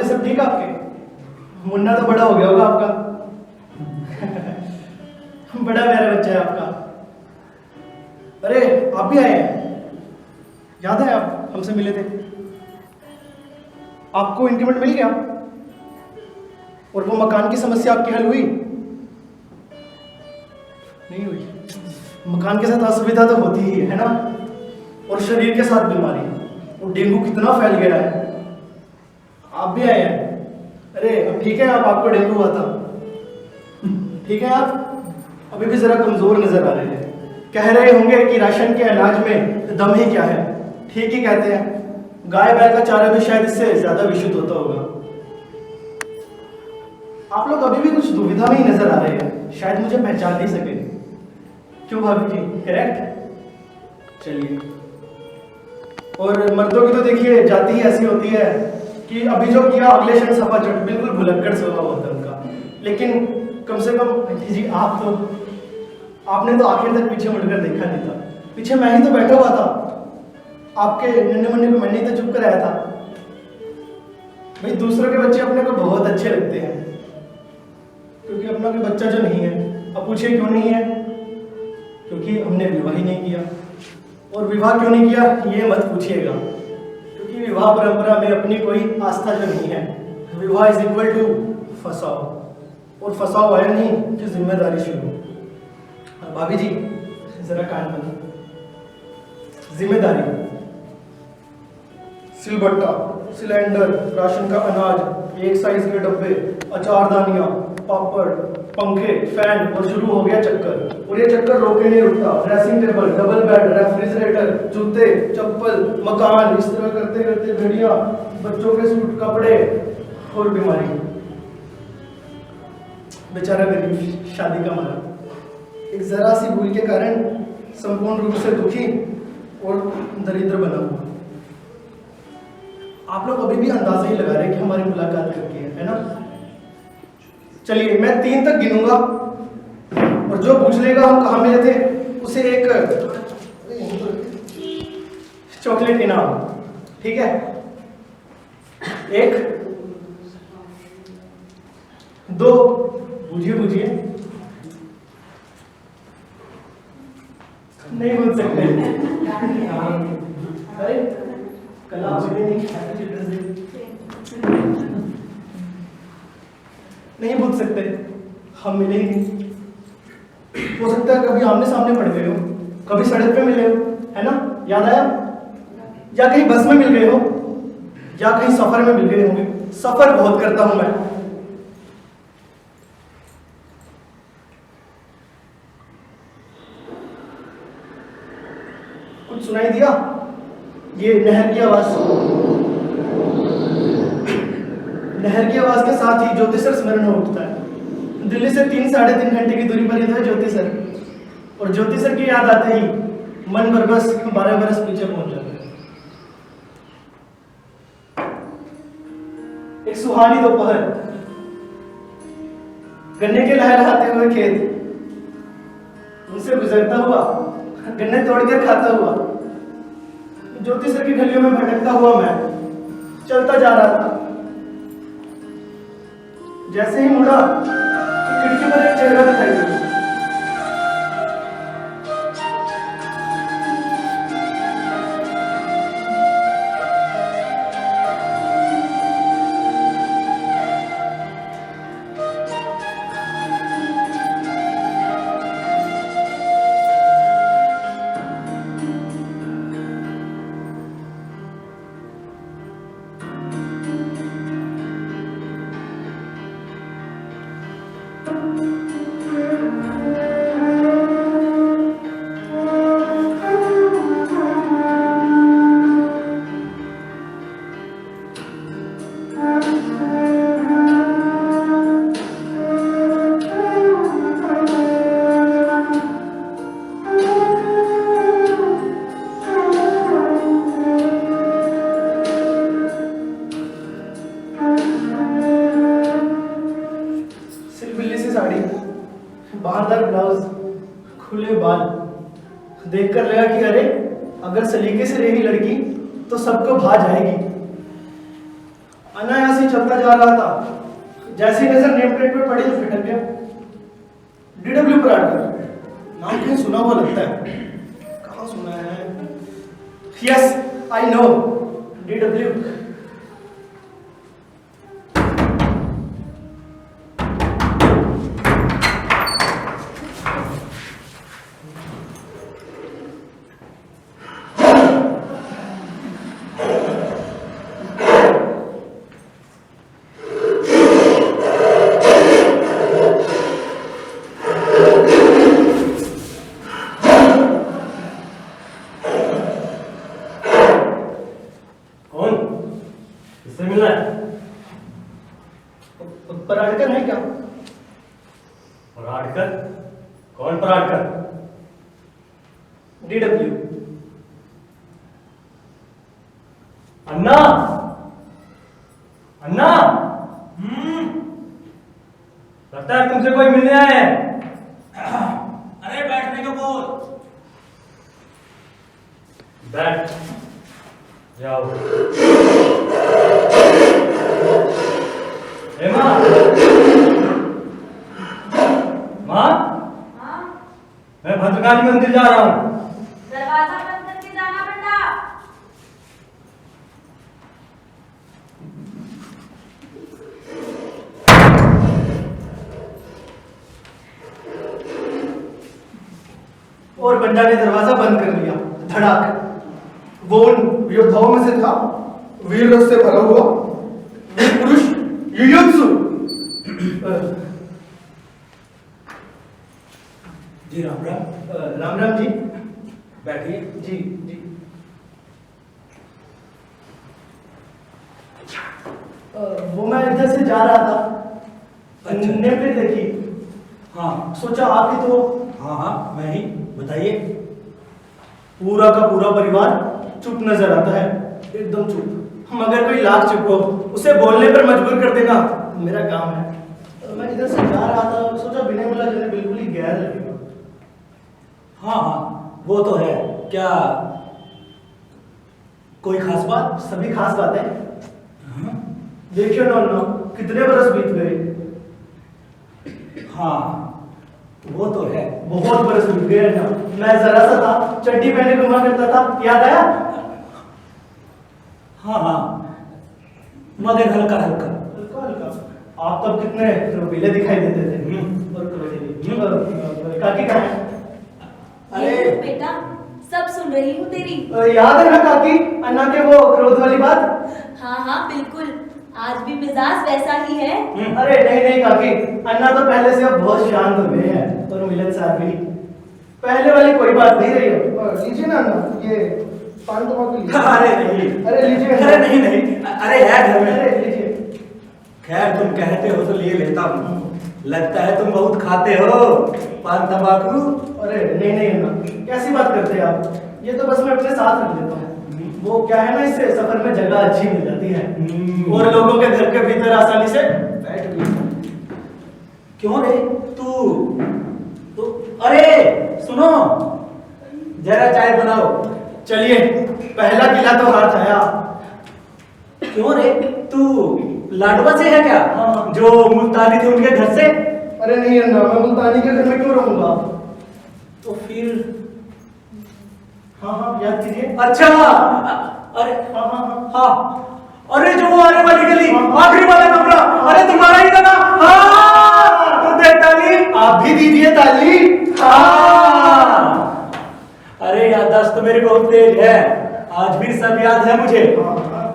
सब ठीक आपके? मुन्ना तो बड़ा हो गया होगा आपका। बड़ा प्यारा बच्चा है आपका। अरे आप भी आए हैं? याद है आप हमसे मिले थे? आपको इंक्रीमेंट मिल गया? और वो मकान की समस्या आपकी हल हुई? नहीं हुई। मकान के साथ असुविधा तो होती ही है ना, और शरीर के साथ बीमारी। और डेंगू कितना फैल गया है। आप भी आए हैं? अरे अब ठीक है आप? आपको डेंगू हुआ था? ठीक है आप? अभी भी जरा कमजोर नजर आ रहे हैं। कह रहे होंगे कि राशन के अनाज में दम ही क्या है। ठीक ही कहते हैं। गाय बैल का चारा भी शायद इससे ज्यादा विशुद्ध होता होगा। आप लोग अभी भी कुछ दुविधा में ही नजर आ रहे हैं, शायद मुझे पहचान नहीं सके। क्यों भाभी जी, करेक्ट? चलिए। और मर्दों की तो देखिए जाति ही ऐसी होती है कि अभी जो किया अगले क्षण सपाचट, बिल्कुल भुलक्कड़ स्वभाव होता है उनका। लेकिन कम से कम जी आपने तो आखिर तक पीछे मुड़कर देखा नहीं था। पीछे मैं ही तो बैठा हुआ था, आपके नन्हे मुन्ने को मैंने ही तो चुप कर आया था। भाई दूसरों के बच्चे अपने को बहुत अच्छे लगते हैं, क्योंकि अपना कोई बच्चा जो नहीं है। अब पूछिए क्यों नहीं है? क्योंकि हमने विवाह ही नहीं किया। और विवाह क्यों नहीं किया ये मत पूछिएगा, क्योंकि विवाह परंपरा में अपनी कोई आस्था जो नहीं है। विवाह इज इक्वल टू फसाओ, और फसाओ आया नहीं कि जिम्मेदारी शुरू। भाभी जी जरा कान बंद। जिम्मेदारी, सिलबट्टा, सिलेंडर, राशन का अनाज, एक साइज के डब्बे, अचारदानियां, पापड़, पंखे, फैन, और शुरू हो गया चक्कर। और ये चक्कर रोके नहीं रुकता। Dressing table, double bed, refrigerator, जूते, चप्पल, मकान, इस तरह करते करते घड़ियां, बच्चों के सूट, कपड़े और बीमारी। बेचारा गरीब शादी का मारा, एक जरा सी भूल के कारण संपूर्ण रूप से दुखी और दरिद्र बना हुआ। आप लोग अभी भी अंदाजा ही लगा रहे हैं कि हमारी मुलाकात करके है ना? चलिए मैं 3 तक गिनूंगा, और जो पूछ लेगा हम कहाँ मिले थे उसे एक चॉकलेट इनाम। ठीक है? 1, 2, बुझिए नहीं बोल सकते। अरे कल आप नहीं पूछ सकते, हम मिले ही नहीं। हो सकता है कभी आमने सामने पड़ गए हो, कभी सड़क पे मिले हो, है ना? याद आया? या कहीं बस में मिल गए हो, या कहीं सफर में मिल गए होंगे। सफर बहुत करता हूं मैं। कुछ सुनाई दिया? ये नहर की आवाज। नहर की आवाज के साथ ही ज्योतिषर स्मरण हो उठता है। दिल्ली से 3-3.5 घंटे की दूरी पर है ज्योतिषर, और ज्योतिषर की याद आते ही मन बरबस 12 बरस पीछे पहुंच जाता है। एक सुहानी दोपहर, गन्ने के लहलहाते हुए खेत, उनसे गुजरता हुआ, गन्ने तोड़कर खाता हुआ, ज्योतिषर की गलियों में भटकता हुआ मैं चलता जा रहा था। जैसे ही मुड़ा तो खिड़की पर एक चेहरा दिखाई दिया। बारदार ब्लाउज, खुले बाल, देखकर लगा कि अरे अगर सलीके से रहेगी लड़की तो सबको भा जाएगी। अनायास ही चलता जा रहा था, जैसी नजर नेम प्लेट पर पड़ी तो फिटक गया। DW पराडकर, नाम कहीं सुना हुआ लगता है, कहाँ सुना है? Yes I know, DW। Paradkar है क्या? पराडकर? कौन पराडकर? DW। अन्ना, अन्ना, लगता है तुमसे कोई मिलने आए हैं। अरे बैठने को बोल। बैठ जाओ। माँ, माँ, हाँ? मैं भद्रकाली मंदिर जा रहा हूँ। दरवाजा बंद करके जाना बेटा। और बंडा ने दरवाजा बंद कर लिया, धड़ाक। वो उन योद्धाओं में से था, वीर रस से भरा हुआ, वीर पुरुष युयुत्सु। जी राम राम। राम राम जी। बैठिए। जी जी। वो मैं इधर से जा रहा था, अच्छा। नेम प्लेट देखी, हाँ सोचा आप ही तो। हाँ हाँ मैं ही, बताइए। पूरा का पूरा परिवार चुप नजर आता है, एकदम चुप। मगर कोई लाख चुप हो, उसे बोलने पर मजबूर कर देना मेरा काम है। मैं इधर से जा रहा था, सोचा बिना मिला जाने बिल्कुल ही गैर लगेगा। हाँ हाँ वो तो है। क्या कोई खास बात? सभी खास बातें। हाँ? देखियो नौनो, कितने बरस बीत गए। हाँ वो तो है। बहुत बरस बीत गए ना। मैं जरा सा था, चड्डी पहने घुमा करता था, याद आया? हाँ हाँ मगर हल्का हल्का। हल्का हल्का। आप तब कितने रुपीले दिखाई देते थे। और काकी कहाँ है? ये बेटा, सब सुन रही हूँ तेरी। याद है ना काकी, अन्ना के वो क्रोध वाली बात? हाँ हाँ बिल्कुल, आज भी मिजाज वैसा ही है। अरे नहीं नहीं काकी, अन्ना तो पहले से अब बहुत शांत हो गए हैं, और मिलन साहब भी। पहले वाली कोई बात नहीं रही है। लीजिए ना अन्ना, ये पान तंबाकू लीजिए। अरे नहीं। अरे लीजिए। अरे नहीं नहीं, अरे है घर में। अरे लीजिए। खैर तुम कहते हो तो लिए लेता हूँ। लगता है तुम बहुत खाते हो पान तंबाकू। अरे नहीं नहीं अन्ना, कैसी बात करते हैं आप? ये तो बस मैं अपने साथ रख लेता हूँ। वो क्या है ना, इससे सफर में जगह अच्छी मिल जाती है, और लोगों के घर के भीतर आसानी से बैठ भी। क्यों रे तू अरे सुनो, जरा चाय बनाओ। चलिए, पहला किला तो हाथ आया। क्यों रे तू लाडवा से है क्या? हाँ। जो मुल्तानी थे उनके घर से? अरे नहीं अन्ना, मैं मुल्तानी के घर में क्यों रहूंगा? तो फिर हाँ हाँ याद कीजिए। अच्छा अरे हाँ हाँ हाँ। हाँ अरे जो वो आने वाली गली, हाँ। आखिरी वाला कमरा। अरे तुम्हारा ही था ना? हाँ तो दे ताली। आप भी दीजिए ताली। हाँ अरे याददाश्त तो मेरी बहुत तेज है, आज भी सब याद है मुझे। हाँ, हाँ।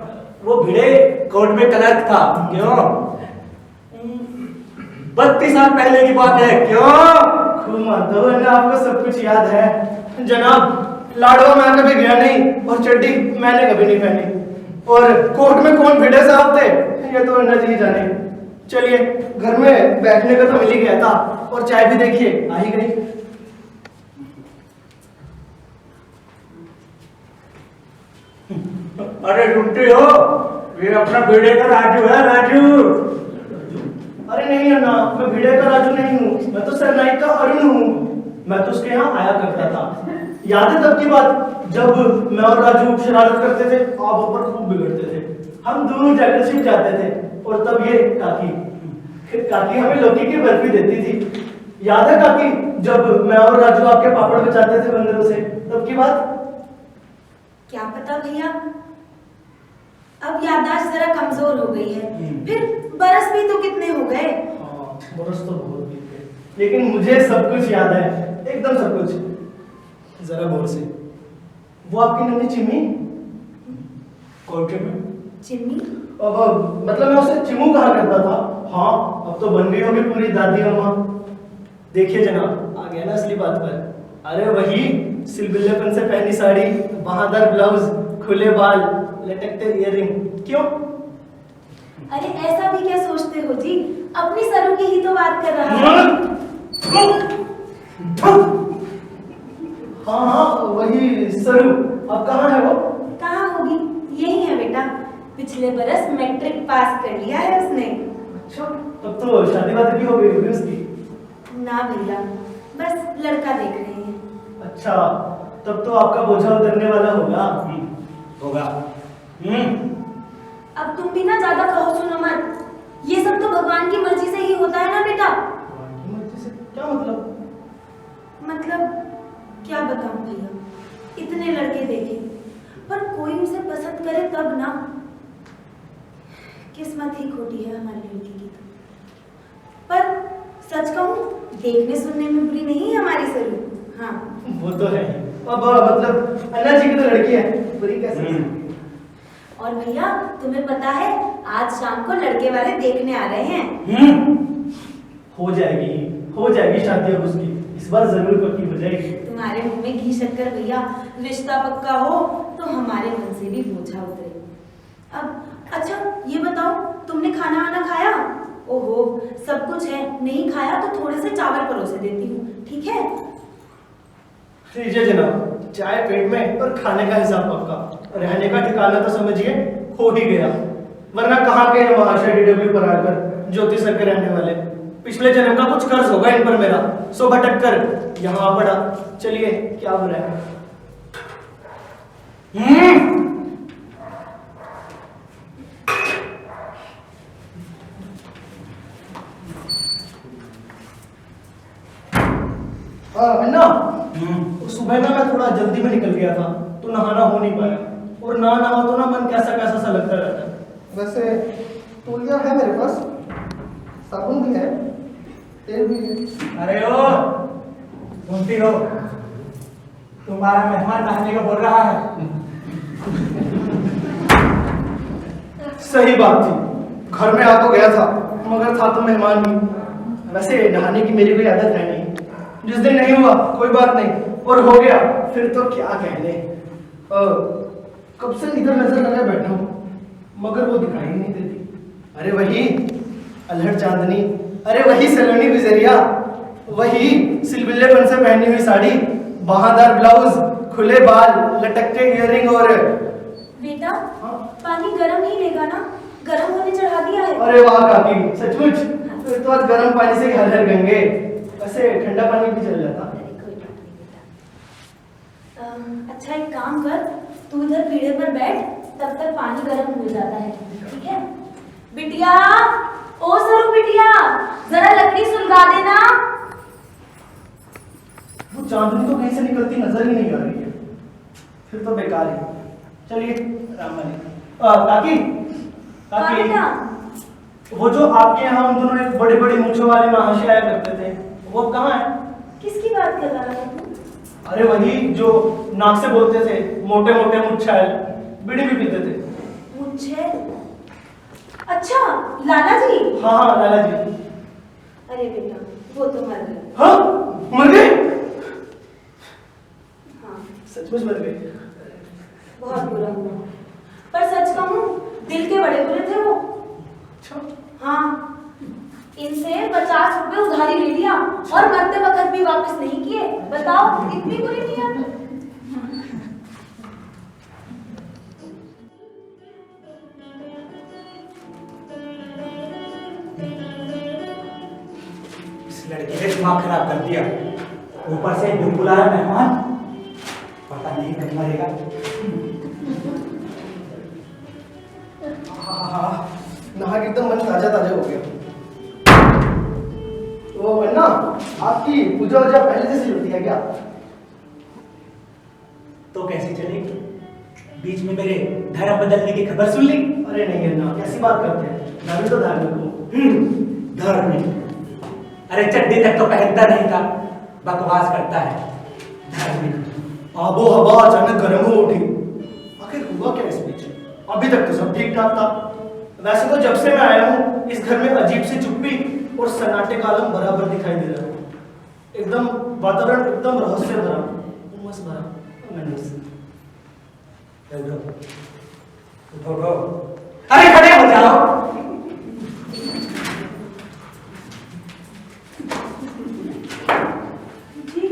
वो भिड़े कोर्ट में क्लर्क था। क्यों? 32 साल पहले की बात है। क्यों? खूब मानता हूँ अन्ना, आपको सब कुछ याद है। जनाब, लाडवा मैं कभी गया नहीं, और चड्डी मैंने कभी नहीं पहनी, और कोर्ट में कौन भिड़े साहब थे ये तो अन्ना जी ही जाने। चलिए, घर में बैठने का तो मिल ही गया था, और चाय भी देखिए आ ही गई। अरे रुकते हो, ये अपना बेड़े का राजू है, राजू। अरे नहीं अन्ना, मैं भिड़े का राजू नहीं हूँ, मैं तो सरनाइक का अरुण हूँ। मैं तो उसके यहाँ आया करता था। याद है तब की बात, जब मैं और राजू शरारत करते थे, आप ऊपर खूब बिगड़ते थे। हम दूर जाकर छिप जाते थे और तब ये काकी हमें लौकी की बर्फी देती थी। याद है काकी, जब मैं और राजू आपके पापड़ बचाते थे बंदरों से, तब की बात? क्या पता भैया, अब याददाश्त जरा कमजोर हो गई है। फिर बरस भी तो कितने हो गए। हाँ, बरस तो बहुत बीत गए, लेकिन मुझे सब कुछ याद है, एकदम सब कुछ। जरा गौर से, वो आपकी नन्ही चिम्मी? कौन सी में? चिम्मी? अब मतलब मैं उसे चिमू कहा करता था। हाँ, अब तो बन गई होगी पूरी दादी अम्मा। देखिए जनाब, आ गया ना असली बात पर। अरे वही सिलबिल्लेपन से पहनी साड़ी, बहादुर ब्लाउज, खुले बाल, लटकते ईयरिंग। क्यों? अरे ऐसा भी क्या सोचते हो जी, अपनी सरू की ही तो बात कर रहा है। हाँ हाँ, वही सरू। अब कहाँ है वो? कहाँ होगी, यही है बेटा। पिछले बरस मैट्रिक पास कर लिया है उसने। अच्छा, तब तो शादी वादी भी हो गई होगी उसकी। ना भैया, बस लड़का देख रहे हैं। अच्छा, तब तो आपका बोझा उतरने वाला होगा। होगा। अब तुम भी ना ज्यादा कहो सुनो मत। ये सब तो भगवान की मर्जी से ही होता है ना बेटा। भगवान की मर्जी से क्या मतलब? मतलब क्या बताऊं भैया, इतने लड़के देखे पर कोई उसे पसंद करे तब ना। किस्मत ही खोटी है हमारी लड़की की तो। पर सच कहूं, देखने सुनने में बुरी नहीं है हमारी सरू। हाँ वो तो है। अब मतलब अन्ना जी की तो लड़की है, बुरी कैसे? और भैया तुम्हें पता है, आज शाम को लड़के वाले देखने आ रहे हैं। हो जाएगी शादी अब उसकी। इस बार जरूर पक्की हो जाएगी। तुम्हारे मुंह में घी शक्कर भैया, रिश्ता पक्का हो तो हमारे मन से भी बोझा उतरे। अब अच्छा ये बताओ, तुमने खाना वाना खाया? ओहो, सब कुछ है, नहीं खाया तो थोड़े से चावल परोसे देती हूँ, ठीक है? लीजिए जनाब, चाय पेट में और खाने का हिसाब पक्का। रहने का ठिकाना तो समझिए हो ही गया, वरना कहाँ के हैं महाशय डीडब्ल्यू पर आकर ज्योति सर के रहने वाले। पिछले जन्म का कुछ कर्ज होगा इन पर मेरा, सो भटक कर यहाँ आ पड़ा। चलिए, क्या बुरा है? अन्ना, सुबह में मैं थोड़ा जल्दी में निकल गया था तो नहाना हो नहीं पाया, और ना नहा तो ना मन कैसा कैसा सा लगता रहता है। वैसे तौलिया है मेरे पास, साबुन भी है, तेल भी है। अरे ओ, सुनती हो? तुम्हारा मेहमान नहाने का बोल रहा है। सही बात थी, घर में आ तो गया था मगर था तो मेहमान ही। वैसे नहाने की मेरी कोई आदत है नहीं, जिस दिन नहीं हुआ कोई बात नहीं, और हो गया फिर तो क्या कहने। कब से इधर नजर लगाए बैठा हूँ मगर वो दिखाई नहीं देती। अरे वही अल्हड़ चांदनी, अरे वही सलोनी गुजरिया, वही सिलबिल्लेपन से पहनी हुई साड़ी, बहादुर ब्लाउज, खुले बाल, लटकते ईयरिंग। और बेटा पानी गरम ही लेगा ना, गरम होने चढ़ा दिया है। अरे वाह काकी, सचमुच फिर तो आज गर्म पानी से हर हर गंगे। वैसे ठंडा पानी भी चल जाता। अरे कोई बात नहीं बेटा। अच्छा एक काम कर, तू इधर पीढ़े पर बैठ, तब तक पानी गर्म हो जाता है, ठीक है? बिटिया, ओ सरू बिटिया, जरा लकड़ी सुलगा देना। वो चांदनी तो कहीं से निकलती नजर ही नहीं आ रही है, फिर तो बेकार ही। चलिए राम काकी, हाँ काकी, बेटा। वो जो आपके यहाँ उन दोनों एक बड़े बड़े मूंछों वाले महाशय आया करते थे, वो कहाँ है? किसकी बात कर रहा है तू? अरे वही जो नाक से बोलते थे, मोटे मोटे मुच्छाल, बीड़ी भी पीते थे। मुझे अच्छा लाला जी। हाँ हाँ लाला जी। अरे बेटा वो तो मर गए। हाँ मर गए? हाँ सचमुच मर गए? बहुत बुरा हुआ, पर सच कहूँ दिल के बड़े बुरे थे वो। अच्छा। हाँ, इनसे 50 रुपए उधारी ले लिया और मरते वक्त भी वापस नहीं किए। बताओ इतनी बुरी नियत। इस लड़की ने दिमाग खराब कर दिया, ऊपर से बिन बुलाया मेहमान, पता नहीं कब मरेगा। हाँ, नहा के एकदम मन ताजा ताजा हो गया। वो अन्ना, आपकी पूजा वूजा पहले जैसी होती है क्या? तो कैसी चलेगी? बीच में मेरे धर्म बदलने की खबर सुन ली? अरे नहीं अन्ना, कैसी बात करते हैं, मैं भी तो धार्मिक हूँ। धार्मिक? अरे चड्डी तक तो पहनता नहीं था, बकवास करता है। धार्मिक? आबो हवा अचानक गर्म हो उठी, आखिर हुआ क्या इस बीच? अभी तक तो सब ठीक ठाक था। वैसे तो जब से मैं आया हूँ इस घर में अजीब सी चुप्पी और सन्नाटे का आलम बराबर दिखाई दे रहा है। एकदम वातावरण एकदम रहस्य भरा, उमस भरा। उठो। अरे खड़े हो जाओ। जी,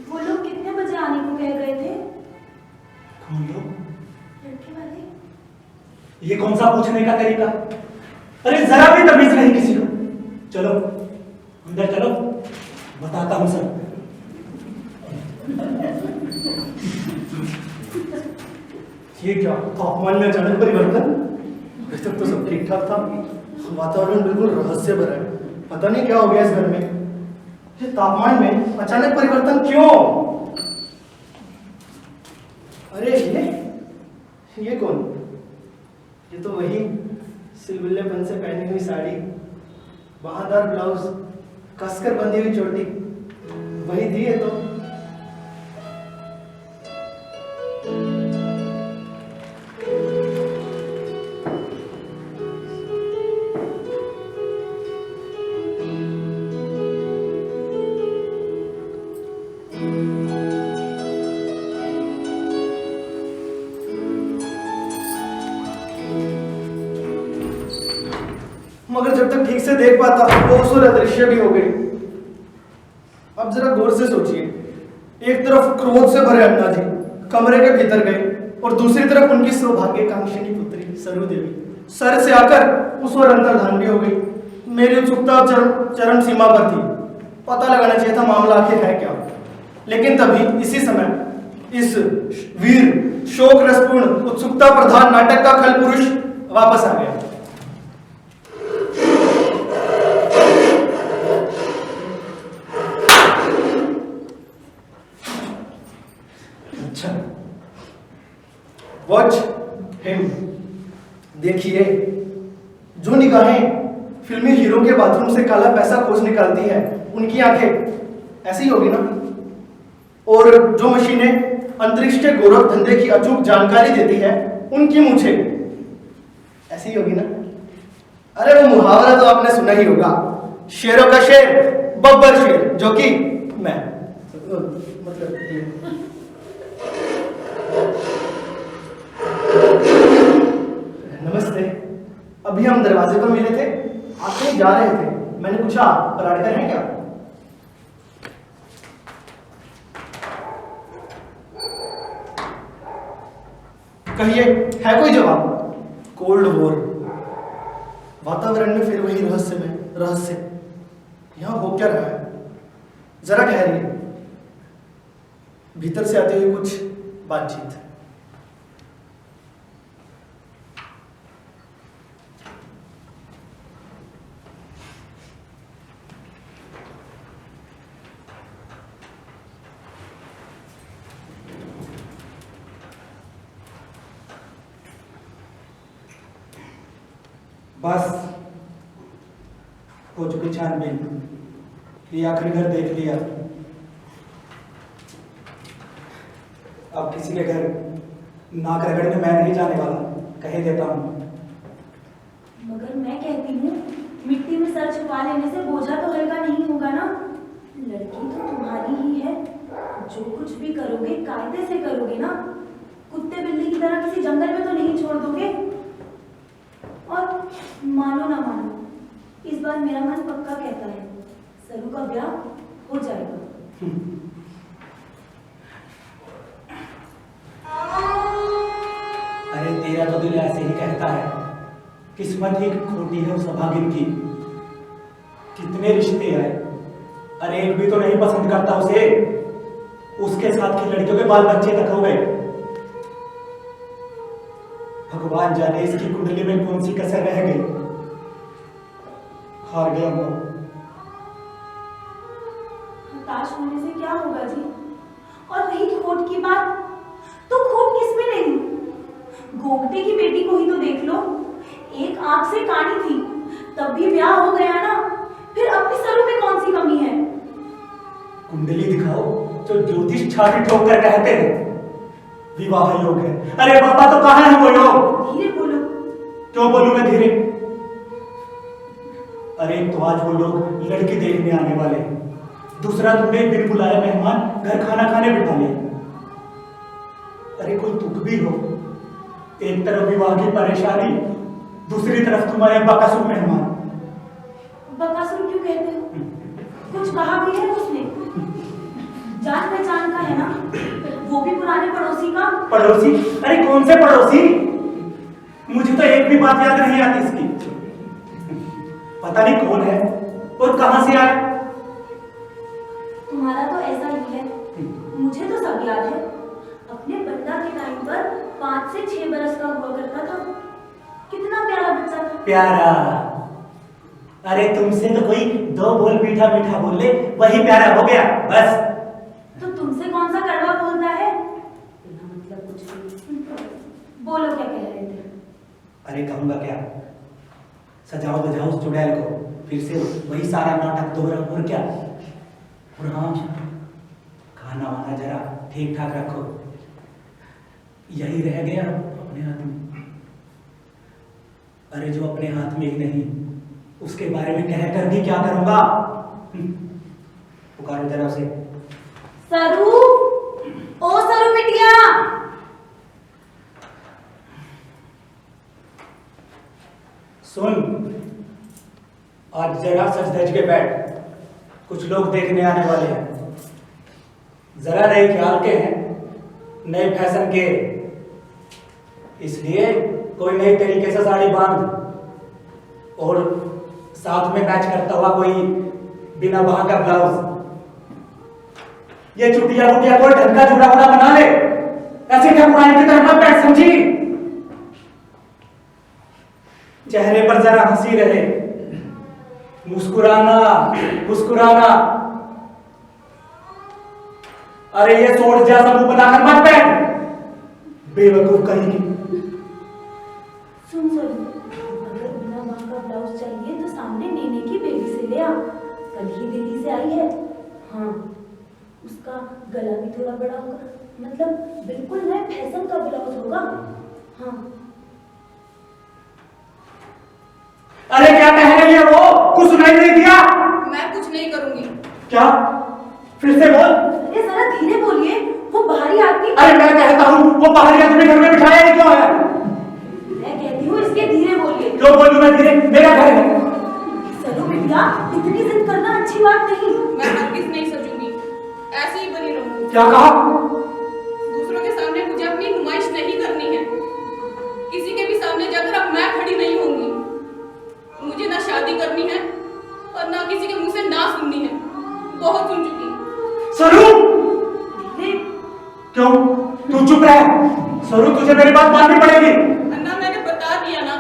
वो लोग कितने बजे आने को कह गए थे? कौन लोग? लड़के वाले? ये कौन सा पूछने का तरीका? अरे जरा भी तमीज नहीं किसी को। चलो अंदर चलो, बताता हूं सब। ये क्या तापमान में अचानक परिवर्तन? अभी तक तो सब ठीक ठाक था, वातावरण बिल्कुल रहस्य भरा है। पता नहीं क्या हो गया इस घर में, ये तापमान में अचानक परिवर्तन क्यों? अरे ये कौन? ये तो वही सिलबिल्लेपन से पहनी हुई साड़ी, बाहादार ब्लाउज, कसकर बंधी हुई चोटी, वही थी ये तो। मगर जब तक ठीक से देख पाता वो उस और अदृश्य भी हो गई। अब जरा गौर से सोचिए, एक तरफ क्रोध से भरे अन्ना जी कमरे के भीतर गए और दूसरी तरफ उनकी सौभाग्यकांक्षी की पुत्री सरु देवी सर से आकर उस और अंतर्धान भी हो गई। मेरी उत्सुकता चरम सीमा पर थी, पता लगाना चाहिए था मामला आखिर है क्या। लेकिन तभी इसी समय इस वीर शोक रसपूर्ण उत्सुकता प्रधान नाटक का खल पुरुष वापस आ गया। वॉच हिम, देखिए जो निगाहें फिल्मी हीरो के बाथरूम से काला पैसा खोज निकालती है उनकी आंखें ऐसी होगी ना, और जो मशीनें अंतरिक्ष के गोरख धंधे की अचूक जानकारी देती है उनकी मूछें ऐसी होगी ना। अरे वो मुहावरा तो आपने सुना ही होगा, शेरों का शेर बब्बर शेर, जो कि मैं मतलब नमस्ते। अभी हम दरवाजे पर मिले थे, आप कहीं जा रहे थे, मैंने पूछा पराठकर हैं क्या? कहिए, है कोई जवाब? कोल्ड वॉर, वातावरण में फिर वही रहस्य। यहां हो क्या रहा है? जरा ठहरिए, भीतर से आती हुई कुछ बातचीत। बस हो चुकी छानबीन, ये आखिरी घर देख लिया। अब किसी के घर नाक रगड़ने मैं नहीं जाने वाला, कह देता हूँ। मगर मैं कहती हूँ मिट्टी में सर छुपा लेने से बोझा तो हल्का नहीं होगा ना। लड़की तो तुम्हारी ही है, जो कुछ भी करोगे कायदे से करोगे ना। कुत्ते बिल्ली की तरह किसी जंगल में तो नहीं छोड़ दोगे। और मानो ना मानो, इस बार मेरा मन पक्का कहता है सरू का ब्याह हो जाएगा। अरे तेरा तो दिल ऐसे ही कहता है, किस्मत ही खोटी है उस अभागिन की। कितने रिश्ते हैं, अरे एक भी तो नहीं पसंद करता उसे। उसके साथ की लड़कियों के बाल बच्चे तक हो गए। भगवान जाने इसकी कुंडली में कौन सी कसर रह गई। हार गया वो। हताश होने से क्या होगा जी? और रही खोट की बात, तो खोट किसमें नहीं? गोगटे की बेटी को ही तो देख लो, एक आंख से कानी थी, तब भी ब्याह हो गया ना, फिर अपनी सरू में कौन सी कमी है? कुंडली दिखाओ जो ज्योतिष छाती ठोक कर कहते हैं विवाह योग है। अरे पापा तो कहाँ है वो योग? धीरे बोलो। क्यों बोलूं मैं धीरे? अरे तो आज वो लोग लड़की देखने आने वाले हैं, दूसरा तुमने बिन बुलाए मेहमान घर खाना खाने बिठा लिया। अरे कोई दुख भी हो, एक तरफ विवाह की परेशानी, दूसरी तरफ तुम्हारे बकासुर मेहमान। बकासुर क्यों कहते हो? कुछ कहा भी है उसने? जान पहचान का है ना, वो भी पुराने पड़ोसी का। पड़ोसी? अरे कौन से पड़ोसी? मुझे तो एक भी बात याद नहीं आती इसकी। पता नहीं कौन है और कहां से आया। तुम्हारा तो ऐसा ही है, मुझे तो सब याद है। अपने बंदा के टाइम पर 5 से 6 बरस का हुआ करता था, कितना प्यारा बच्चा था। प्यारा? अरे तुमसे तो कोई 2 बोल मीठा मीठा बोल ले, वही प्यारा हो गया बस। तो तुमसे कौन सा कड़वा बोलता है? बिना मतलब कुछ भी। बोलो क्या कह रहे थे? अरे कहूंगा क्या, सजाओ बजाओ उस चुड़ैल को, फिर से वही सारा नाटक दोहरा। और क्या? और हाँ, खाना वाना जरा ठीक ठाक रखो, यही रह गया अपने हाथ में। अरे जो अपने हाथ में ही नहीं, उसके बारे में कह कर भी क्या करूंगा? पुकारो जरा उसे। सरू, ओ सरू बिटिया। सुन, आज जरा सच धज के बैठ, कुछ लोग देखने आने वाले हैं। जरा नए ख्याल के हैं, नए फैशन के, इसलिए कोई नए तरीके से साड़ी बांध और साथ में मैच करता हुआ कोई बिना वहां का ब्लाउज। ये चुटिया बुटिया कोई ढंग का जुड़ा हुआ बना ले, ऐसे ठाकुराइन की तरह मत बैठ, समझी? चेहरे पर जरा हंसी रहे, मुस्कुराना मुस्कुराना। अरे ये सोच जैसा मुंह बनाकर मत बैठ, बेवकूफ कहीं। सुन सरू, अगर बिना वहां का ब्लाउज चाहिए तो सामने नेने की बेबी से ले आ, कल ही दिल्ली से आई है। हाँ, उसका गला भी थोड़ा बड़ा होगा, मतलब बिल्कुल नए फैशन का ब्लाउज होगा। हाँ। अरे क्या कह रही है वो? कुछ सुनाई नहीं दिया? मैं कुछ नहीं करूंगी। क्या? फिर से बोल। अरे जरा धीरे बोलिए, वो बाहरी आदमी। अरे मैं कहता हूँ वो बाहरी आदमी घर में बिठाया ही क्यों है? मैं कहती हूँ इसके धीरे बोलिए। क्यों बोलूं मैं धीरे? मेरा घर है। सरू बिटिया, इतनी जिद करना अच्छी बात नहीं। मैं हरगिज नहीं सजूंगी, ऐसे ही बनी रहूंगी। क्या कहा? दूसरों के सामने मुझे अपनी नुमाइश नहीं करनी है, किसी के भी सामने जाकर अब मैं खड़ी नहीं होंगी। मुझे ना शादी करनी है और ना किसी के मुंह से ना सुननी है, बहुत सुन चुकी। सरू! धीरे। क्यों? तू चुप रह। सरू, तुझे मेरी बात माननी पड़ेगी। अन्ना, मैंने बता दिया ना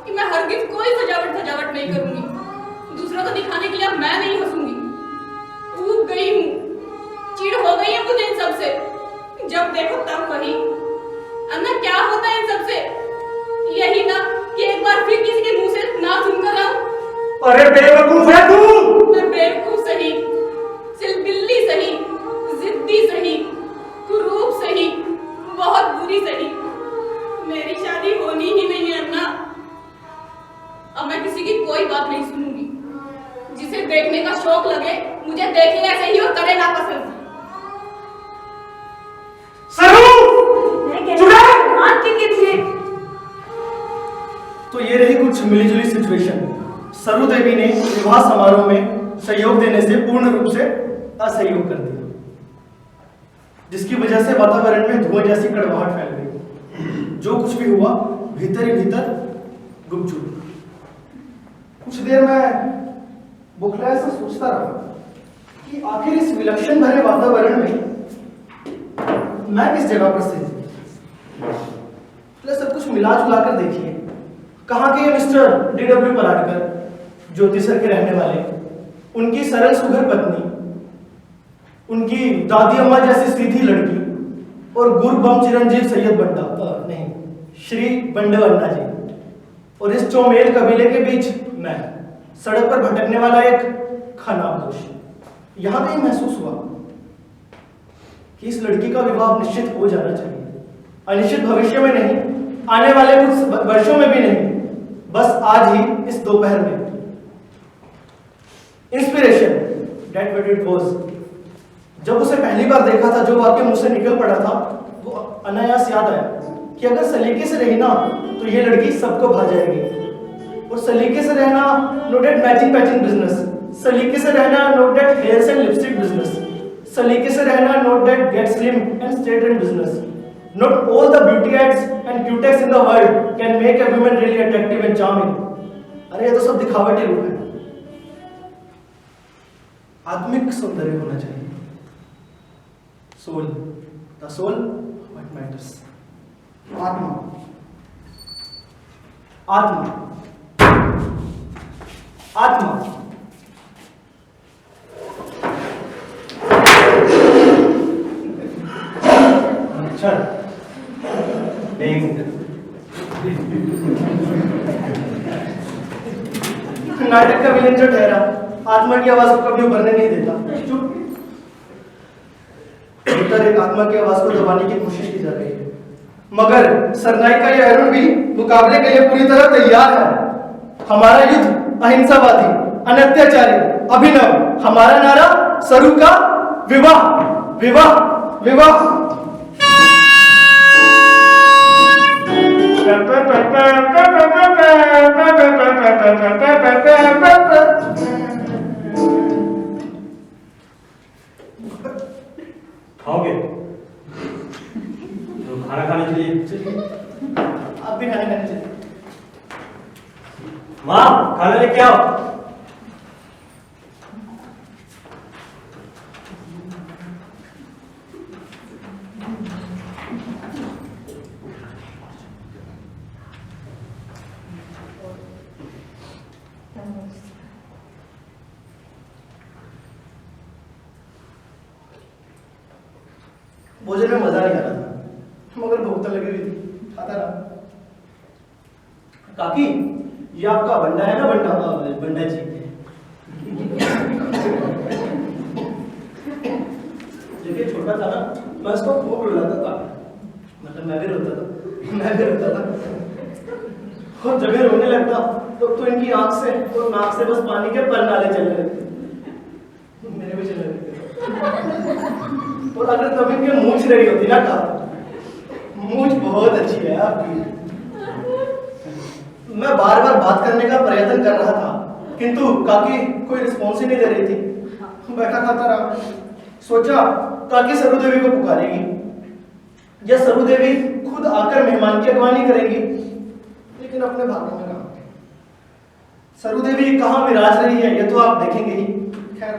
कि मैं हरगिज कोई सजावट नहीं करूंगी। दूसरों को दिखाने के लिए अब मैं नहीं हंसूंगी। ऊब गई हूँ, चिढ़ हो गई है मुझे इन सब से। जब देखो तब वही। अन्ना, क्या होता है इन सब से? यही ना कि एक बार फिर किसी के मुंह से ना सुनकर आऊं। अरे बेवकूफ है तू। मैं बेवकूफ सही, सिलबिल्ली सही, जिद्दी सही, कुरूप सही, बहुत बुरी सही, मेरी शादी होनी ही नहीं है अन्ना। अब मैं किसी की कोई बात नहीं सुनूंगी। जिसे देखने का शौक लगे मुझे देखे ऐसे ही और करे ना पसंद। मैं कहती हूँ मान के धीरे। तो ये रही कुछ मिलीजुली सिचुएशन। सरू देवी ने विवाह समारोह में सहयोग देने से पूर्ण रूप से असहयोग कर दिया, जिसकी वजह से वातावरण में धुआं जैसी कड़वाहट फैल गई। जो कुछ भी हुआ भीतर ही भीतर गुपचुप। कुछ देर मैं बुखलाया सा सोचता रहा कि आखिर इस विलक्षण भरे वातावरण में मैं किस जगह पर स्थित हूं। सब कुछ मिला जुला कर देखिए, कहाँ के ये मिस्टर DW पराडकर, ज्योतिसर के रहने वाले, उनकी सरल सुघर पत्नी, उनकी दादी अम्मा जैसी सीधी लड़की और गुरबम चिरंजीव सैयद बंडा नहीं श्री बंडवन्ना जी, और इस चौमेल कबीले के बीच मैं सड़क पर भटकने वाला एक खानाबदोश। यहां पे ही महसूस हुआ कि इस लड़की का विवाह निश्चित हो जाना चाहिए, अनिश्चित भविष्य में नहीं, आने वाले कुछ वर्षों में भी नहीं, बस आज ही इस दोपहर में। Inspiration that what it was. जब उसे पहली बार देखा था, जो वाक्य मुंह से निकल पड़ा था, वो अनायास याद आया कि अगर सलीके से रही ना तो ये लड़की सबको भा जाएगी। और सलीके से रहना no date matching patching business, सलीके से रहना no date hairs and lipstick business, सलीके से रहना no date get slim and straight and business. Not all the beauty ads and cutex in the world can make a woman really attractive and charming. अरे ये तो सब दिखावटी रूप है। आत्मिक सौंदर्य होना चाहिए। Soul, the soul, what matters? आत्मा, आत्मा, आत्मा। अच्छा नाटक का विलेन जो ठहरा, आत्मा की आवाज को कभी उभरने नहीं देता। चुप। भीतर एक आत्मा की आवाज को दबाने की कोशिश की जा रही है, मगर सरनाई का यह अरुण भी मुकाबले के लिए पूरी तरह तैयार है। हमारा युद्ध अहिंसावादी, अनत्याचारी, अभिनव। हमारा नारा सरू का विवाह, विवाह, विवाह। खाओगे तो खाना खाने के लिए आप भी खाना खाने चलिए। माँ खाना लेके आओ। भोजन में मजा नहीं आ रहा था, मगर भूख तो लगी हुई थी, खाता रहा। काकी, ये आपका बंडा है ना? बंडा, बंडा जी। देखिए छोटा था ना, मैं उसको खूब रुलाता था, मतलब मैं भी रोता था। और जब ये रोने लगता तो इनकी आंख से और नाक से बस पानी के परनाले चलने लगते, मेरे भी चलने लगते। और अगर तब इनके मूंछ रही होती ना, का मूंछ बहुत अच्छी है आपकी। मैं बार बार बात करने का प्रयत्न कर रहा था, किंतु काकी कोई रिस्पॉन्स ही नहीं दे रही थी। बैठा खाता रहा, सोचा काकी सरू देवी को पुकारेगी या सरू देवी खुद आकर मेहमान की अगवानी करेंगी, लेकिन अपने भाग्य में कहा। सरू देवी कहाँ विराज रही है ये तो आप देखेंगे ही। खैर,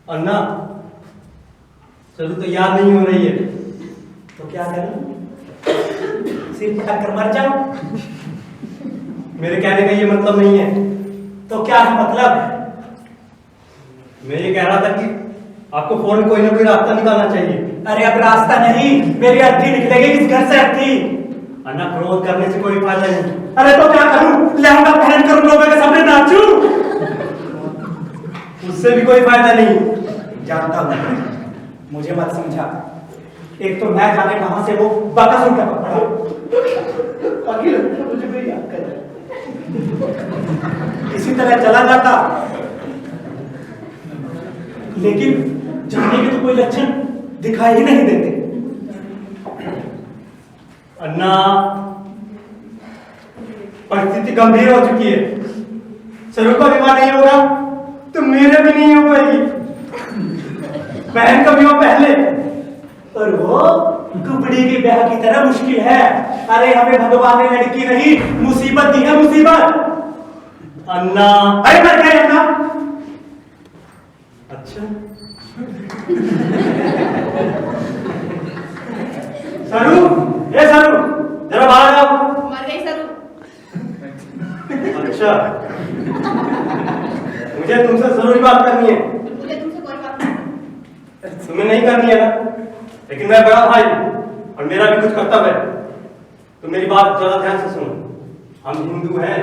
अन्ना चलो तो याद नहीं हो रही है तो क्या करूं? सिर पटक कर मर जाऊं? मेरे कहने का ये मतलब नहीं है। तो क्या है मतलब? मैं ये कह रहा था कि आपको फौरन कोई ना कोई रास्ता निकालना चाहिए। अरे अब रास्ता नहीं, मेरी अर्थी निकलेगी इस घर से अर्थी। अन्ना क्रोध करने से कोई फायदा नहीं। अरे तो क्या करूं? लहंगा पहन कर लोगों के सामने नाचूं? उससे भी कोई फायदा नहीं। जानता हूं, मुझे मत समझा। एक तो मैं जाने कहां से वो बकस उठा पड़ा। काकी लगता है मुझे कोई याद कर रहा है। इसी तरह चला जाता, लेकिन जाने के तो कोई लक्षण दिखाई ही नहीं देते। अन्ना, परिस्थिति गंभीर हो चुकी है। सरू का विवाह नहीं होगा तो मेरे भी नहीं हो पाएगी। बहन का विवाह पहले, और वो कुबड़ी के ब्याह की तरह मुश्किल है। अरे हमें भगवान ने लड़की नहीं मुसीबत दी है, मुसीबत। अन्ना। अरे मर गए अन्ना। अच्छा। सरू, ये सरू, जरा बाहर आओ। मर गई सरू। अच्छा, मुझे तुमसे जरूरी बात करनी है। मुझे तुमसे कोई बात नहीं। तुम्हें नहीं करनी है ना, लेकिन मैं बड़ा भाई और मेरा भी कुछ कर्तव्य है, तो मेरी बात ज्यादा ध्यान से सुनो। हम हिंदू हैं।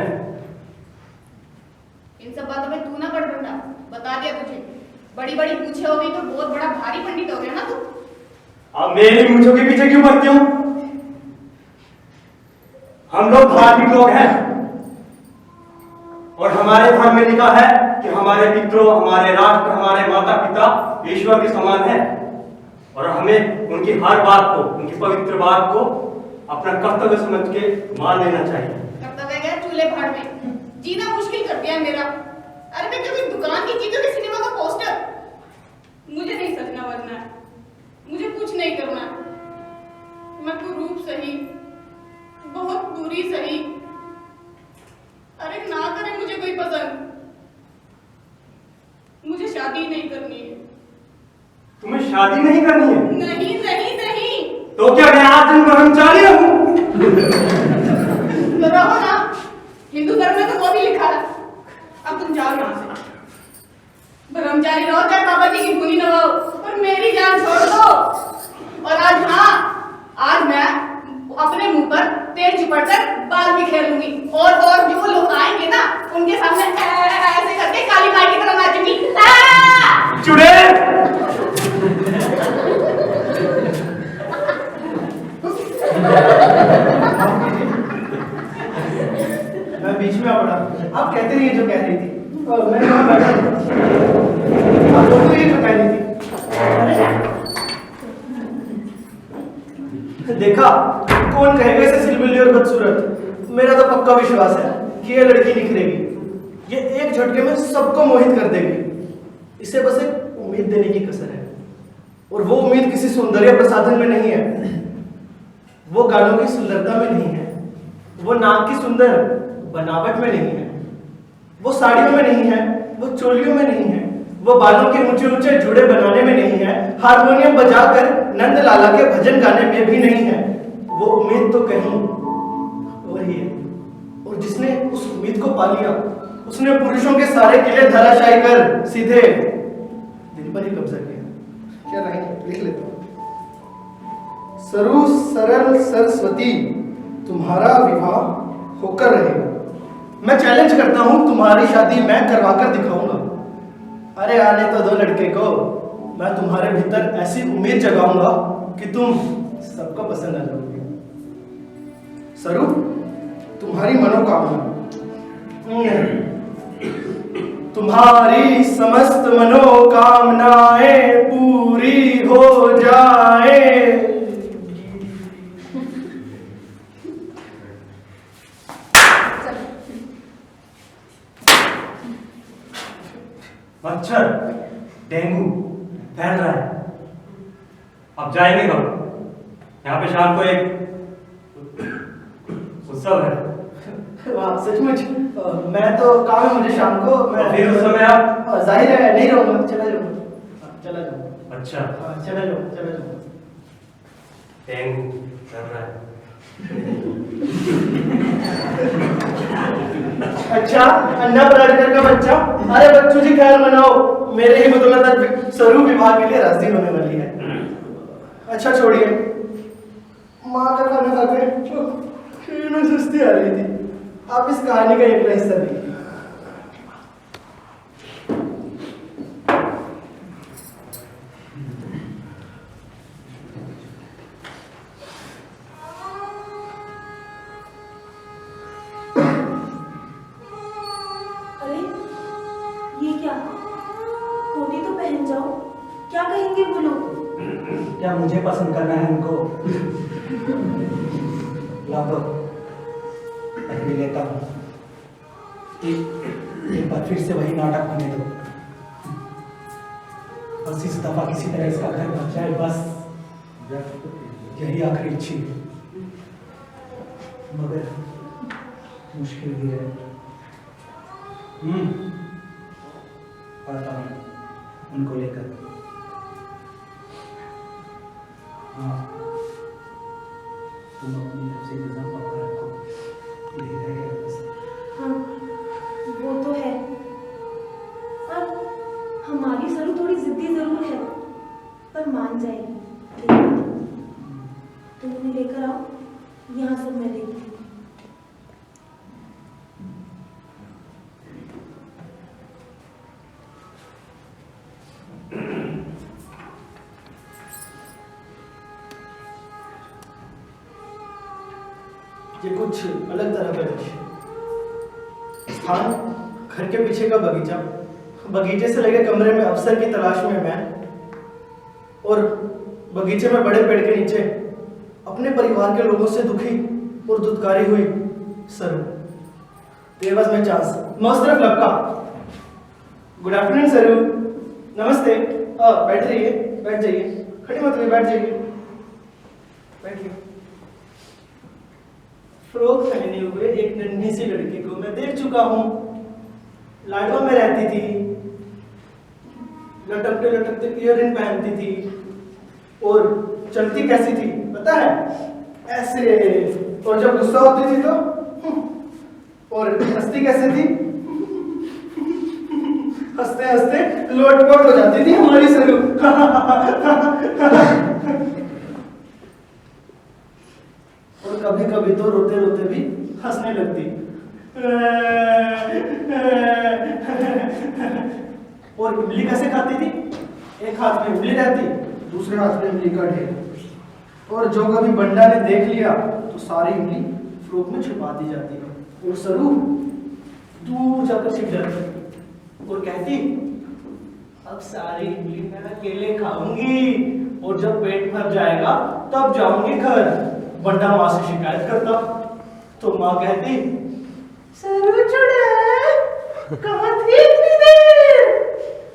इन सब बातों में तू ना पड़ बंटा, बता दिया तुझे। बड़ी बड़ी पूछे हो गई तो बहुत बड़ा भारी पंडित हो गया ना तू। अब मेरी मूंछों के पीछे क्यों पड़ती हो? हम लोग धार्मिक लोग हैं और हमारे धर्म में लिखा है कि हमारे पितरों, हमारे राष्ट्र, हमारे माता पिता ईश्वर के समान है और हमें उनकी हर बात को, उनकी पवित्र बात को अपना कर्तव्य समझ के मान लेना चाहिए। कर्तव्य गया चूल्हे भाड़ में, जीना मुश्किल कर दिया है मेरा। अरे मैं कभी दुकान की चीजों के सिनेमा का पोस्टर। मुझे नहीं सजना बनना है, मुझे कुछ नहीं करना है। मैं कुरूप सही, बहुत बुरी सही, अरे ना करे मुझे कोई पसंद। मुझे शादी नहीं करनी है। तुम्हें शादी नहीं करनी है? नहीं नहीं नहीं। तो क्या मैं आज दिन ब्रह्मचारी रहूं? तो रहो ना, हिंदू धर्म में तो वो भी लिखा है। अब तुम जाओ यहाँ से, ब्रह्मचारी रहो चाहे बाबा जी की धुनी नवाओ, पर मेरी जान छोड़ दो। और आज आज मैं अपने मुंह पर तेल चिपड़कर बाल भी खेलूंगी और जो लोग आएंगे ना उनके सामने ऐसे करके काली माई की तरह नाचूंगी। चुड़ैल! मैं बीच में आ पड़ा। आप कहते रहिए जो कह रही थी। मैं वहां बैठा था। आप लोग तो ये जो कह रही थी। देखा, कौन कहेगा इसे सिलबिल्ली और बदसूरत। मेरा तो पक्का विश्वास है कि ये लड़की निखरेगी। ये एक झटके में सबको मोहित कर देगी। इसे बस एक उम्मीद देने की कसर है, और वो उम्मीद किसी सौंदर्य प्रसाधन में नहीं है, वो गानों की सुंदरता में नहीं है, वो नाक की सुंदर बनावट में नहीं है, वो साड़ियों में नहीं है, वो चोलियों में नहीं है, वो बालों के ऊंचे ऊंचे जुड़े बनाने में नहीं है, हारमोनियम बजाकर नंद लाला के भजन गाने में भी नहीं है। वो उम्मीद तो कहीं और ही है, और जिसने उस उम्मीद को पा लिया उसने पुरुषों के सारे किले धराशायी कर सीधे दिल पर ही कब्जा किया। क्या नहीं लिख लेता हूं। सरू सरल सरस्वती, तुम्हारा विवाह होकर रहेगा। मैं चैलेंज करता हूं, तुम्हारी शादी मैं करवा कर दिखाऊंगा। अरे आने तो दो लड़के को, मैं तुम्हारे भीतर ऐसी उम्मीद जगाऊंगा कि तुम सबको पसंद आ जाओगे। सरू, तुम्हारी मनोकामना, तुम्हारी समस्त मनोकामनाएं पूरी हो जाए। मच्छर, डेंगू फैल रहा है। अब जाएंगे कब? यहाँ पे शाम को एक उत्सव है। वाह, सचमुच? मैं तो काम है मुझे शाम को। मैं और फिर उस समय आप? जाहिर है नहीं रहूंगा, चला जाऊंगा। चला जाऊंगा। अच्छा, चला जाऊंगा, चला जाऊंगा। डेंगू फैल रहा है। अच्छा, अन्ना पराडकर का बच्चा। अरे बच्चों जी खैर मनाओ, मेरे ही बदौलत सरू विवाह के लिए राजी होने वाली है। अच्छा छोड़िए, माँ का खाना खाकर सुस्ती आ रही थी। आप इस कहानी का एक हिस्सा देखिए। अरे ये क्या, कोटी तो पहन जाओ, क्या कहेंगे वो लोग? क्या मुझे पसंद करना है उनको? ला दो, मैं भी लेता हूँ। एक बार फिर से वही नाटक होने दो, बस इस दफा किसी तरह इसका घर बच जाए, बस यही आखिरी इच्छा है। मगर मुश्किल भी है। आता हूँ उनको लेकर। हाँ, तुम अपनी तरफ से इंतजाम पक्का रखो, यही रह गया बस। हाँ, वो तो है। अब हमारी सरू थोड़ी जिद्दी जरूर है, पर मान जाएगी। तुम उन्हें लेकर आओ, यहाँ सब मैं देखती हूँ। ये कुछ अलग तरह का दृश्य। स्थान घर के पीछे का बगीचा, बगीचे से लगे कमरे में अफसर की तलाश में मैं, और बगीचे में बड़े पेड़ के नीचे अपने परिवार के लोगों से दुखी और दुत्कारी हुई सरू। There was my chance. मस्त लपका। गुड आफ्टरनून सरू। नमस्ते। बैठ जाइए, बैठ जाइए, खड़ी मत रहिए, बैठ जाइए, बैठिए। फ्रॉक पहने हुए एक नन्ही सी लड़की को मैं देख चुका हूँ। लाडवा में रहती थी, लटकते लटकते ईयररिंग पहनती थी, और चलती कैसी थी पता है? ऐसे। और जब गुस्सा होती थी तो, और हंसती कैसे थी? हंसते हंसते लोटपोट हो जाती थी हमारी सरू। और कभी कभी तो रोते रोते भी हंसने लगती। और इमली कैसे खाती थी? एक हाथ में इमली रहती, दूसरे हाथ में इमली का ढेर। और जो कभी बंडा ने देख लिया तो सारी इमली फ्रॉक में छुपा दी जाती है। और सरू दूर जाकर छिप जाती और कहती, अब सारी इमली मैं अकेले खाऊंगी, और जब पेट भर जाएगा तब जाऊंगी घर। बंडा माँ से शिकायत करता तो माँ कहती, सरू चुड़ैल कहाँ थी इतनी देर?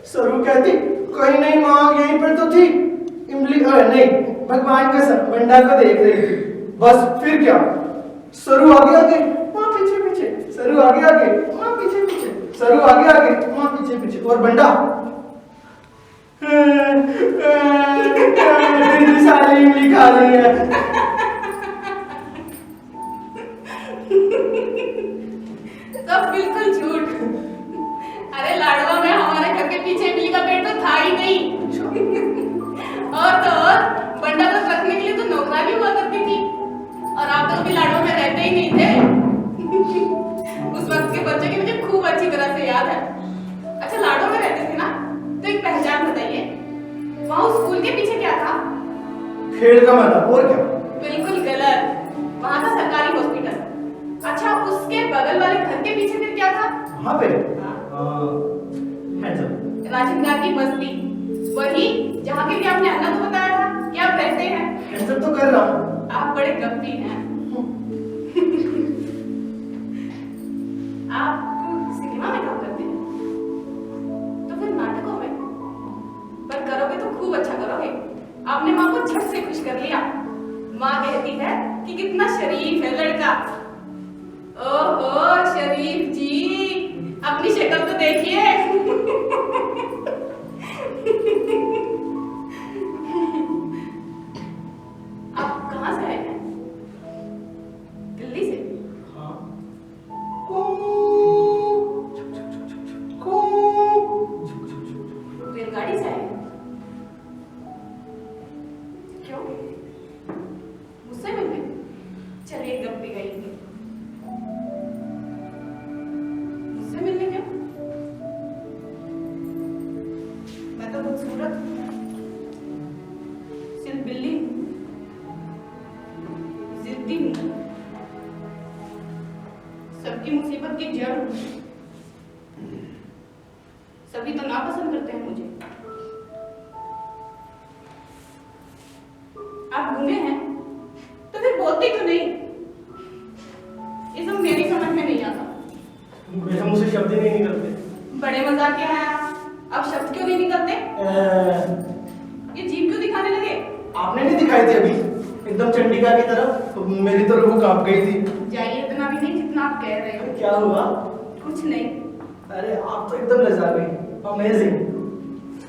सरू कहती, कहीं नहीं माँ, यहीं पर तो थी। इमली नहीं, भगवान कसम, बंडा को देख रही थी बस। फिर क्या? सरू आगे आगे, माँ पीछे पीछे, सरू आगे आगे, माँ पीछे पीछे, सरू आगे आगे, माँ पीछे पीछे। और बंडा सारी इमली खा रही है। सब बिल्कुल झूठ। अरे लाडवा में हमारे घर के पीछे इमली का पेड़ तो था ही नहीं। और तो और बंडा को रखने के लिए तो नौकरानी हुआ करती थी, और आप तो कभी लाडवा में रहते ही नहीं थे। उस वक्त के बच्चे की मुझे खूब अच्छी तरह से याद है। अच्छा, लाडवा में रहते थे ना, तो एक पहचान बताइए, वहाँ उस स्कूल के पीछे क्या था? खेल का मैदान। और क्या? बिल्कुल गलत, वहाँ था सरकारी हॉस्पिटल। अच्छा, उसके बगल वाले घर के पीछे फिर क्या था? वहाँ पे राजनगर की बस्ती, वही जहाँ के लिए आपने अन्ना को बताया था कि आप रहते हैं। हैंडसम तो कर रहा हूँ। आप बड़े गप्पी हैं। आप सिनेमा में काम करते हैं, तो फिर नाटकों में पर करोगे तो खूब अच्छा करोगे। आपने माँ को झट से खुश कर लिया। माँ कहती है कि कितना शरीफ है लड़का। ओहो शरीफ जी, अपनी शक्ल तो देखिए। आप कहाँ से आए हैं? दिल्ली से? हाँ। रेलगाड़ी से आए हैं? क्यों? मुझसे मिलने? चलिए गप्पी गई। मुझसे मिलने क्यों? मैं तो खूबसूरत, सिर्फ बिल्ली हूँ, जिद्दी हूँ, सबकी मुसीबत की जड़ हूँ। सभी तो नापसंद करते हैं मुझे। आप गूंगे हैं तो फिर बोलते क्यों नहीं? ये सब मेरी समझ में नहीं आता। मेरे मुंह से शब्द ही नहीं निकलते। बड़े मजाकिया हैं आप। अब शब्द क्यों नहीं निकलते? ये जीभ क्यों दिखाने लगे? आपने नहीं दिखाई थी अभी एकदम चंडिका की तरफ, तो मेरी तो रूह कांप गई थी। जाइए, इतना भी नहीं जितना आप कह रहे हो। क्या हुआ? कुछ नहीं। अरे आप तो एकदम लजा गई, अमेजिंग।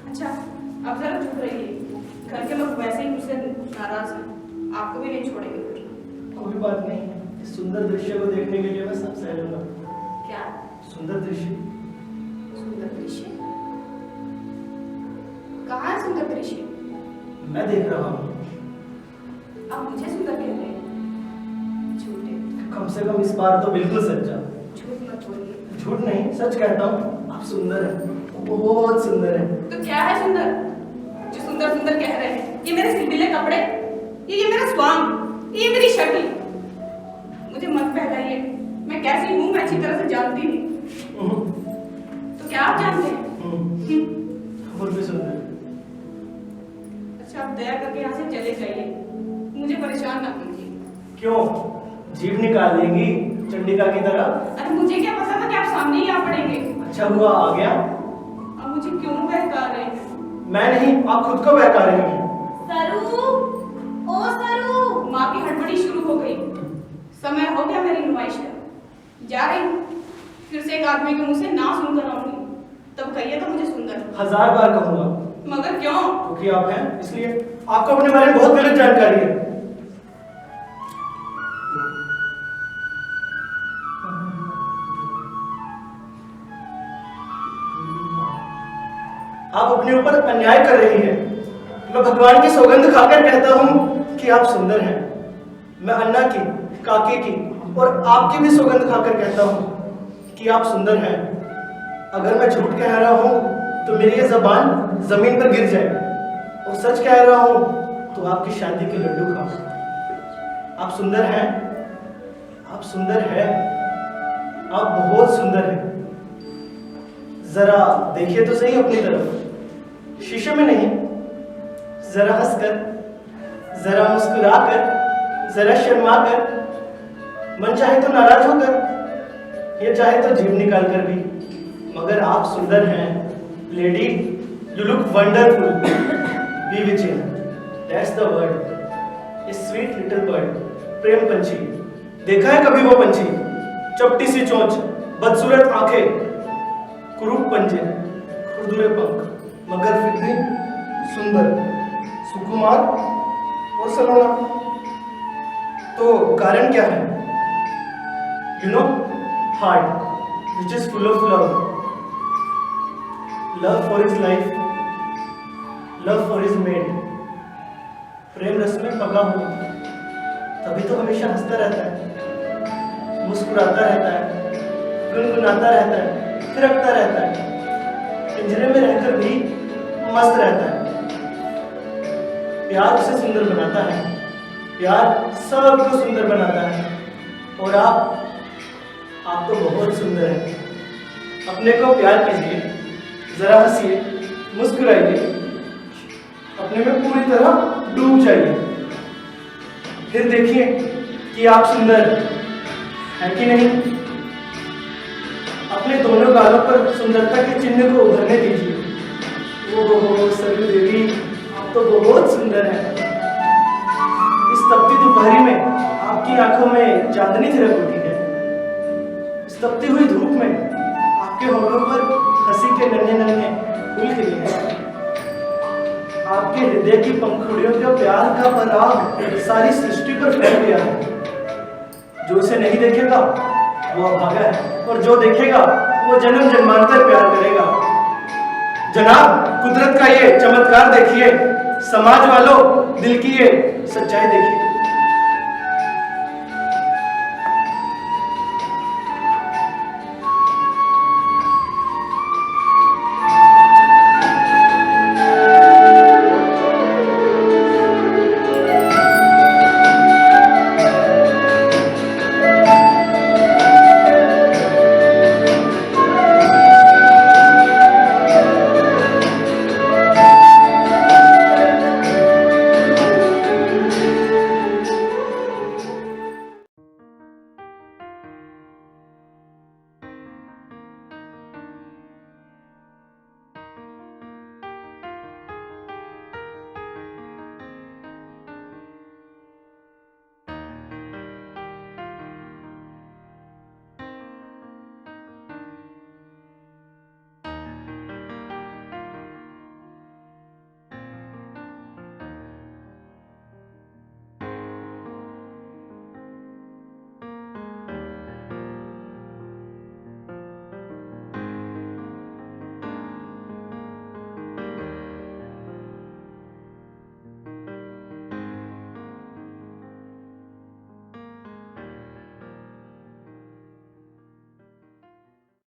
अच्छा, अब जरा चुप रहिए। घर के लोग वैसे ही मुझसे नाराज हैं, आपको भी नहीं छोड़ेंगे फिर। कोई बात नहीं, इस सुंदर दृश्य को देखने के लिए मैं सब सह लूंगा। क्या सुंदर दृश्य? सुंदर दृश्य? कहाँ है सुंदर दृश्य? मैं देख रहा हूँ। आप मुझे सुंदर कह रहे हैं? झूठे। कम से कम इस बार तो बिल्कुल सच्चा। झूठ मत बोलिए। झूठ नहीं, सच कहता हूँ। आप सुंदर हैं, बहुत सुंदर हैं। तो क्या है सुंदर जो सुंदर सुंदर कह रहे हैं? ये मेरे सिलसिले कपड़े, ये मेरा स्वांग, ये मेरी शक्ल। मुझे मत बहलाइए, मैं कैसी हूँ मैं अच्छी तरह से जानती नहीं। तो क्या आप जानते हैं? और भी सुंदर। अच्छा, आप दया करके यहाँ से चले जाइए, मुझे परेशान ना कीजिए। क्यों? जीभ निकाल लेंगी चंडिका की तरह? अरे मुझे क्या पता था कि आप सामने ही आ पड़ेंगे। अच्छा हुआ आ गया। अब मुझे क्यों बहका रहे हैं? मैं नहीं, आप खुद को बहका रही हैं। सरू, ओ सरू। माँ की हड़बड़ी शुरू हो गई। समय हो गया मेरी नुमाइश का। जा रही हूँ, फिर से एक आदमी के मुंह से ना सुनकर आऊंगी। तब कहिए तो मुझे सुंदर। 1000 बार कहूंगा। मगर क्यों? क्योंकि आप हैं, इसलिए। आपको अपने बारे में बहुत गलत जानकारी है। आप अपने ऊपर अन्याय कर रही हैं। मैं भगवान की सौगंध खाकर कहता हूं कि आप सुंदर हैं। मैं अन्ना की, काके की और आपकी भी सौगंध खाकर कहता हूं कि आप सुंदर हैं। अगर मैं झूठ कह रहा हूं तो मेरी ये जबान जमीन पर गिर जाए, और सच कह रहा हूं तो आपकी शादी के लड्डू खाओ। आप सुंदर हैं, आप सुंदर हैं, आप बहुत सुंदर हैं। जरा देखिए तो सही अपनी तरफ, शीशे में नहीं। जरा हंसकर, जरा मुस्कुराकर, जरा शर्माकर, मन चाहे तो नाराज होकर, ये चाहे तो जीभ निकाल कर भी। मगर आप सुंदर हैं lady, you look wonderful, bewitching, that's the word, a sweet little bird, प्रेम पंछी। देखा है कभी वो पंछी? चपटी सी चोंच, बदसूरत आंखें, कुरूप पंजे, खुरदुरे पंख, मगर फिर भी सुंदर, सुकुमार और सलोना। तो कारण क्या है? You know, heart which is full of love, love for his life, love for his mate। प्रेम रस में पका हुआ, तभी तो हमेशा हंसता रहता है, मुस्कुराता रहता है, गुनगुनाता रहता है, थिरकता रहता है, पिंजरे में रहकर भी मस्त रहता है। प्यार उसे सुंदर बनाता है, प्यार सबको सुंदर बनाता है। और आप तो बहुत सुंदर हैं। अपने को प्यार कीजिए, जरा हंसिए, मुस्कुराइए, अपने में पूरी तरह डूब जाइए, फिर देखिए कि आप सुंदर हैं कि नहीं। अपने दोनों गालों पर सुंदरता के चिन्ह को उभरने दीजिए। ओहो सरयू देवी, आप तो बहुत सुंदर हैं। इस तपती दोपहरी में आपकी आंखों में चांदनी थिरक उठी है। इस तपती हुई धूप में आपके होठों पर हंसी के नन्हे नन्हे फूल खिले हैं। आपके हृदय की पंखुड़ियों के प्यार का पराग सारी सृष्टि पर फैल गया है। जो उसे नहीं देखेगा वो अभागा है, और जो देखेगा वो जन्म जन्मांतर प्यार करेगा। जनाब, कुदरत का ये चमत्कार देखिए, समाज वालों दिल की ये सच्चाई देखिए।